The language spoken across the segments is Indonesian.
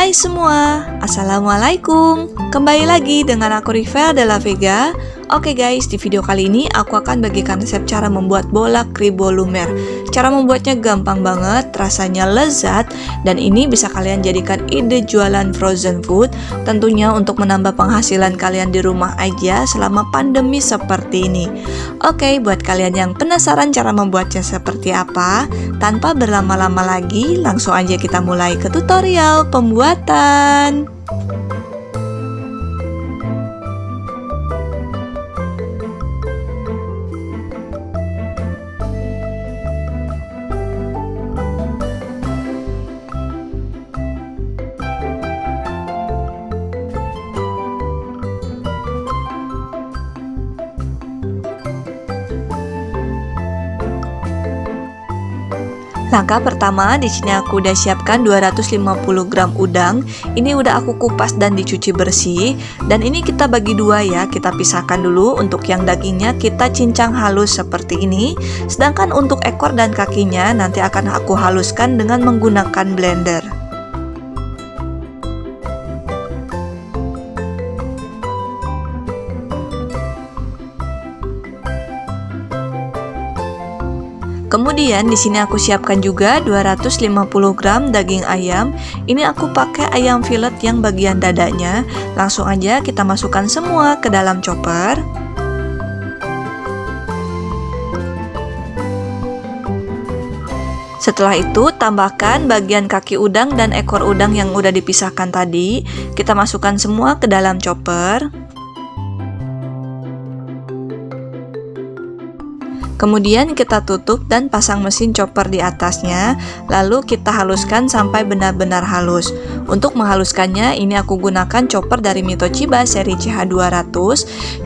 Hai semua, Assalamualaikum. Kembali lagi dengan aku Rivel de la Vega. Oke guys, di video kali ini aku akan bagikan resep cara membuat bola kribo lumer. Cara membuatnya gampang banget, rasanya lezat, dan ini bisa kalian jadikan ide jualan frozen food, tentunya untuk menambah penghasilan kalian di rumah aja selama pandemi seperti ini. Oke, buat kalian yang penasaran cara membuatnya seperti apa, tanpa berlama-lama lagi, langsung aja kita mulai ke tutorial pembuatan. Langkah pertama, di sini aku udah siapkan 250 gram udang. Ini udah aku kupas dan dicuci bersih. Dan ini kita bagi dua ya, kita pisahkan dulu. Untuk yang dagingnya kita cincang halus seperti ini. Sedangkan untuk ekor dan kakinya nanti akan aku haluskan dengan menggunakan blender. Kemudian di sini aku siapkan juga 250 gram daging ayam. Ini aku pakai ayam fillet yang bagian dadanya. Langsung aja kita masukkan semua ke dalam chopper. Setelah itu tambahkan bagian kaki udang dan ekor udang yang udah dipisahkan tadi. Kita masukkan semua ke dalam chopper. Kemudian kita tutup dan pasang mesin chopper di atasnya. Lalu kita haluskan sampai benar-benar halus. Untuk menghaluskannya, ini aku gunakan chopper dari Mitochiba seri CH200.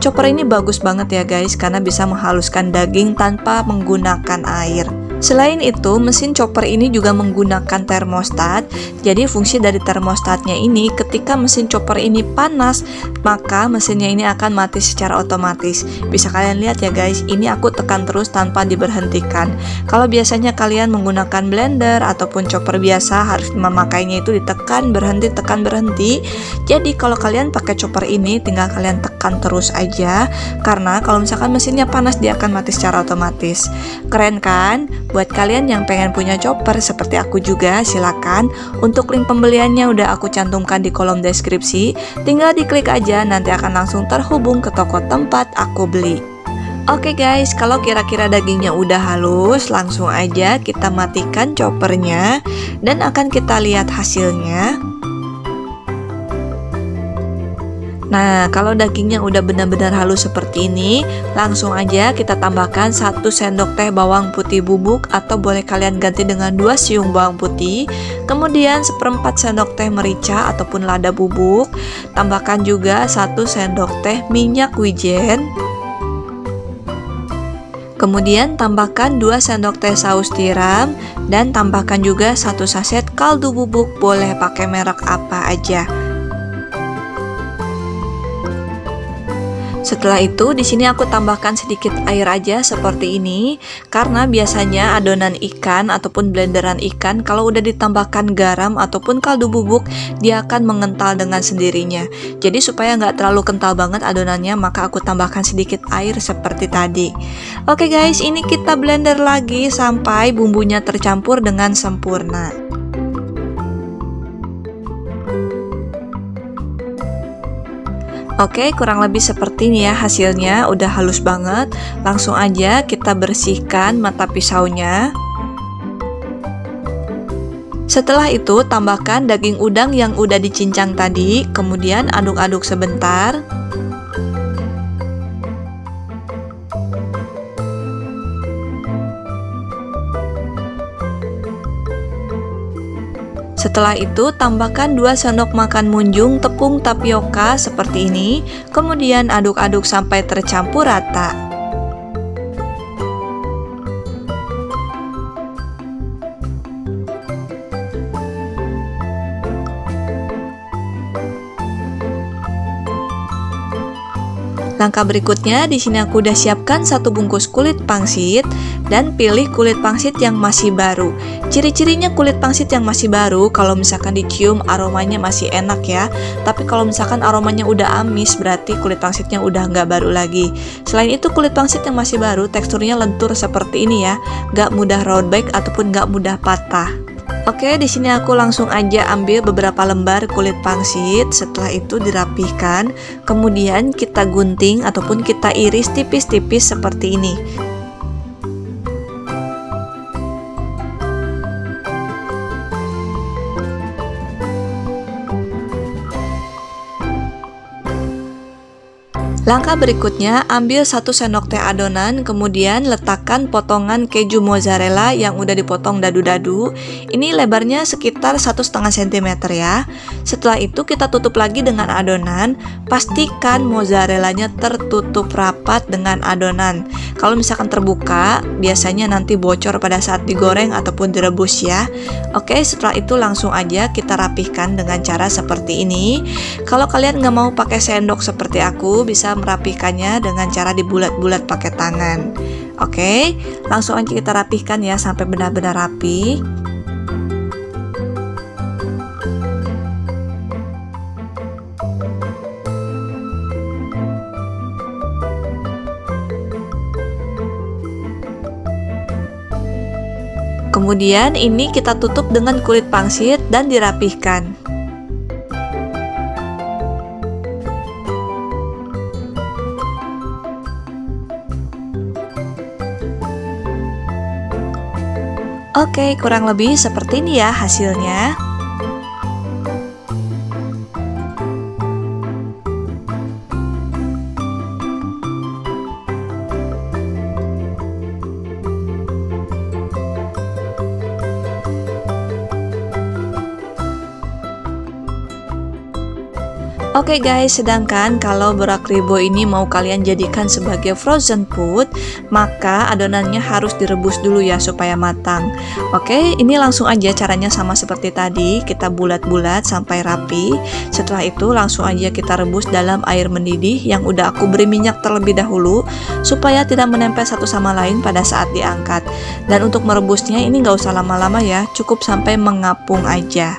Chopper ini bagus banget ya guys, karena bisa menghaluskan daging tanpa menggunakan air. Selain itu, mesin chopper ini juga menggunakan termostat. Jadi fungsi dari termostatnya ini, ketika mesin chopper ini panas, maka mesinnya ini akan mati secara otomatis. Bisa kalian lihat ya guys, ini aku tekan terus tanpa diberhentikan. Kalau biasanya kalian menggunakan blender ataupun chopper biasa, harus memakainya itu ditekan berhenti, tekan berhenti. Jadi kalau kalian pakai chopper ini, tinggal kalian tekan terus aja. Karena kalau misalkan mesinnya panas, dia akan mati secara otomatis. Keren kan? Buat kalian yang pengen punya chopper seperti aku juga, silakan. Untuk link pembeliannya udah aku cantumkan di kolom deskripsi. Tinggal diklik aja, nanti akan langsung terhubung ke toko tempat aku beli. Oke guys, kalau kira-kira dagingnya udah halus, langsung aja kita matikan choppernya dan akan kita lihat hasilnya. Nah, kalau dagingnya udah benar-benar halus seperti ini, langsung aja kita tambahkan 1 sendok teh bawang putih bubuk, atau boleh kalian ganti dengan 2 siung bawang putih. Kemudian 1/4 sendok teh merica ataupun lada bubuk. Tambahkan juga 1 sendok teh minyak wijen. Kemudian tambahkan 2 sendok teh saus tiram. Dan tambahkan juga 1 saset kaldu bubuk, boleh pakai merek apa aja. Setelah itu, di sini aku tambahkan sedikit air aja seperti ini, karena biasanya adonan ikan ataupun blenderan ikan kalau udah ditambahkan garam ataupun kaldu bubuk, dia akan mengental dengan sendirinya. Jadi supaya nggak terlalu kental banget adonannya, maka aku tambahkan sedikit air seperti tadi. Oke guys, ini kita blender lagi sampai bumbunya tercampur dengan sempurna. Oke, kurang lebih seperti ini ya hasilnya, udah halus banget. Langsung aja kita bersihkan mata pisaunya. Setelah itu tambahkan daging udang yang udah dicincang tadi, kemudian aduk-aduk sebentar. Setelah itu tambahkan 2 sendok makan munjung tepung tapioka seperti ini. Kemudian aduk-aduk sampai tercampur rata. Langkah berikutnya, di sini aku udah siapkan 1 bungkus kulit pangsit dan pilih kulit pangsit yang masih baru. Ciri-cirinya kulit pangsit yang masih baru, kalau misalkan dicium aromanya masih enak ya. Tapi kalau misalkan aromanya udah amis, berarti kulit pangsitnya udah nggak baru lagi. Selain itu, kulit pangsit yang masih baru teksturnya lentur seperti ini ya, nggak mudah robek ataupun nggak mudah patah. Oke, di sini aku langsung aja ambil beberapa lembar kulit pangsit. Setelah itu dirapihkan, kemudian kita gunting ataupun kita iris tipis-tipis seperti ini. Langkah berikutnya, ambil 1 sendok teh adonan, kemudian letakkan potongan keju mozzarella yang udah dipotong dadu-dadu. Ini lebarnya sekitar 1,5 cm ya. Setelah itu kita tutup lagi dengan adonan. Pastikan mozzarellanya tertutup rapat dengan adonan. Kalau misalkan terbuka, biasanya nanti bocor pada saat digoreng ataupun direbus ya. Oke, setelah itu langsung aja kita rapihkan dengan cara seperti ini. Kalau kalian nggak mau pakai sendok seperti aku, bisa merapihkannya dengan cara dibulat-bulat pakai tangan. Oke, langsung aja kita rapihkan ya sampai benar-benar rapi. Kemudian ini kita tutup dengan kulit pangsit dan dirapihkan. Oke, kurang lebih seperti ini ya hasilnya. Oke guys, sedangkan kalau borak ribo ini mau kalian jadikan sebagai frozen food, maka adonannya harus direbus dulu ya supaya matang. Oke, ini langsung aja caranya sama seperti tadi, kita bulat-bulat sampai rapi. Setelah itu langsung aja kita rebus dalam air mendidih yang udah aku beri minyak terlebih dahulu supaya tidak menempel satu sama lain pada saat diangkat. Dan untuk merebusnya ini nggak usah lama-lama ya, cukup sampai mengapung aja.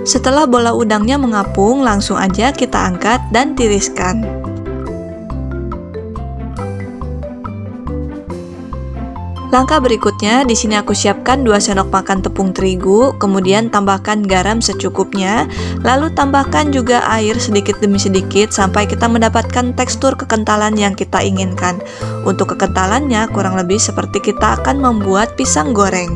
Setelah bola udangnya mengapung, langsung aja kita angkat dan tiriskan. Langkah berikutnya, di sini aku siapkan 2 sendok makan tepung terigu, kemudian tambahkan garam secukupnya, lalu tambahkan juga air sedikit demi sedikit sampai kita mendapatkan tekstur kekentalan yang kita inginkan. Untuk kekentalannya kurang lebih seperti kita akan membuat pisang goreng.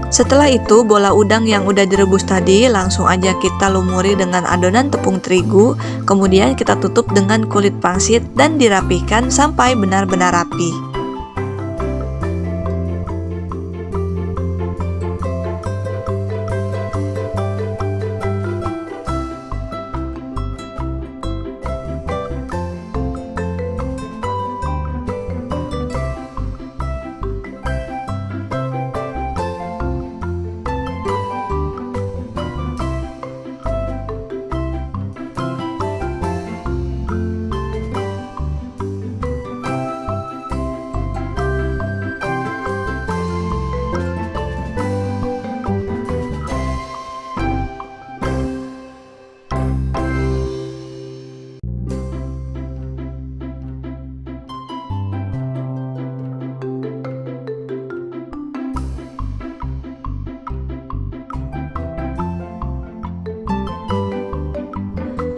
Setelah itu, bola udang yang udah direbus tadi langsung aja kita lumuri dengan adonan tepung terigu, kemudian kita tutup dengan kulit pangsit dan dirapihkan sampai benar-benar rapi.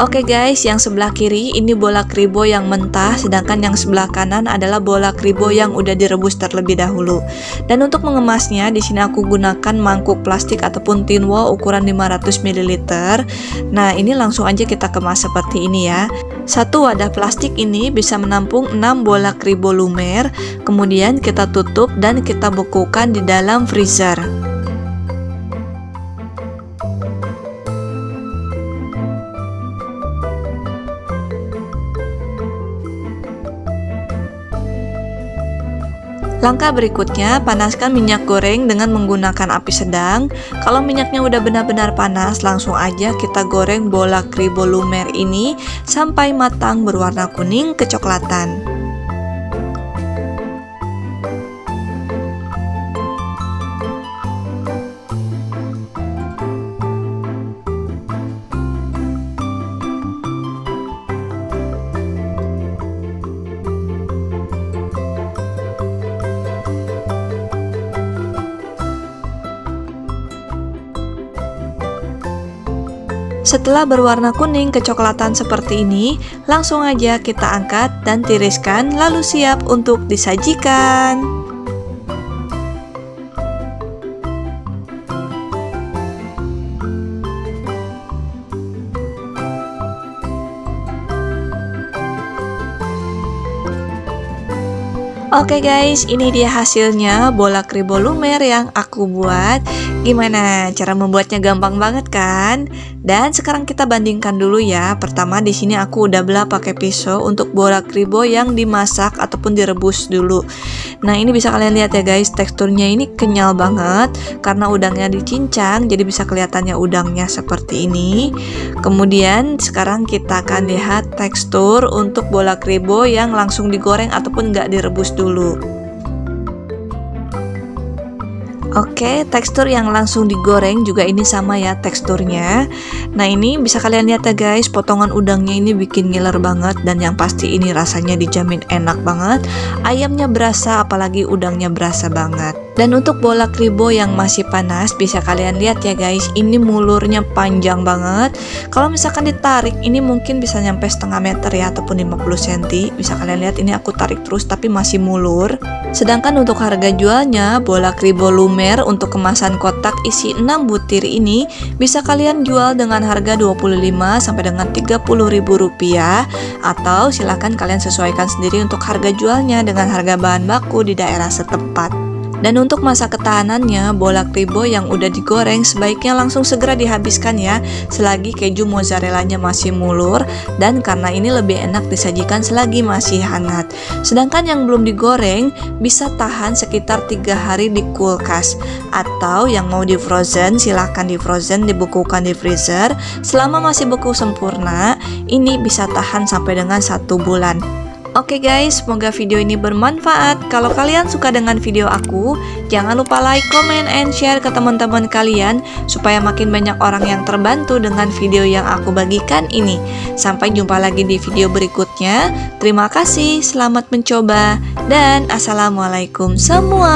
Oke guys, yang sebelah kiri ini bola kribo yang mentah, sedangkan yang sebelah kanan adalah bola kribo yang udah direbus terlebih dahulu. Dan untuk mengemasnya, di sini aku gunakan mangkuk plastik ataupun tin wall ukuran 500 ml. Nah, ini langsung aja kita kemas seperti ini ya. Satu wadah plastik ini bisa menampung 6 bola kribo lumer, kemudian kita tutup dan kita bekukan di dalam freezer. Langkah berikutnya, panaskan minyak goreng dengan menggunakan api sedang. Kalau minyaknya udah benar-benar panas, langsung aja kita goreng bola kribo lumer ini sampai matang berwarna kuning kecoklatan. Setelah berwarna kuning kecoklatan seperti ini, langsung aja kita angkat dan tiriskan lalu siap untuk disajikan. Oke guys, ini dia hasilnya bola kribo lumer yang aku buat. Gimana? Cara membuatnya gampang banget kan? Dan sekarang kita bandingkan dulu ya. Pertama di sini aku udah belah pakai pisau untuk bola kribo yang dimasak ataupun direbus dulu. Nah, ini bisa kalian lihat ya guys, teksturnya ini kenyal banget karena udangnya dicincang, jadi bisa kelihatannya udangnya seperti ini. Kemudian sekarang kita akan lihat tekstur untuk bola kribo yang langsung digoreng ataupun nggak direbus dulu. Oke, tekstur yang langsung digoreng juga ini sama ya teksturnya. Nah, ini bisa kalian lihat ya guys, potongan udangnya ini bikin ngiler banget dan yang pasti ini rasanya dijamin enak banget. Ayamnya berasa, apalagi udangnya berasa banget. Dan untuk bola kribo yang masih panas, bisa kalian lihat ya guys, ini mulurnya panjang banget. Kalau misalkan ditarik, ini mungkin bisa nyampe setengah meter ya, ataupun 50 cm. Bisa kalian lihat ini aku tarik terus tapi masih mulur. Sedangkan untuk harga jualnya, bola kribo lumer untuk kemasan kotak isi 6 butir ini bisa kalian jual dengan harga Rp25 sampai dengan Rp30.000, atau silakan kalian sesuaikan sendiri untuk harga jualnya dengan harga bahan baku di daerah setempat. Dan untuk masa ketahanannya, bola kribo yang udah digoreng sebaiknya langsung segera dihabiskan ya, selagi keju mozzarellanya masih mulur, dan karena ini lebih enak disajikan selagi masih hangat. Sedangkan yang belum digoreng bisa tahan sekitar 3 hari di kulkas, atau yang mau di frozen silahkan di frozen, dibekukan di freezer selama masih beku sempurna. Ini bisa tahan sampai dengan 1 bulan. Oke guys, semoga video ini bermanfaat. Kalau kalian suka dengan video aku, jangan lupa like, comment, and share ke teman-teman kalian supaya makin banyak orang yang terbantu dengan video yang aku bagikan ini. Sampai jumpa lagi di video berikutnya. Terima kasih, selamat mencoba, dan assalamualaikum semua.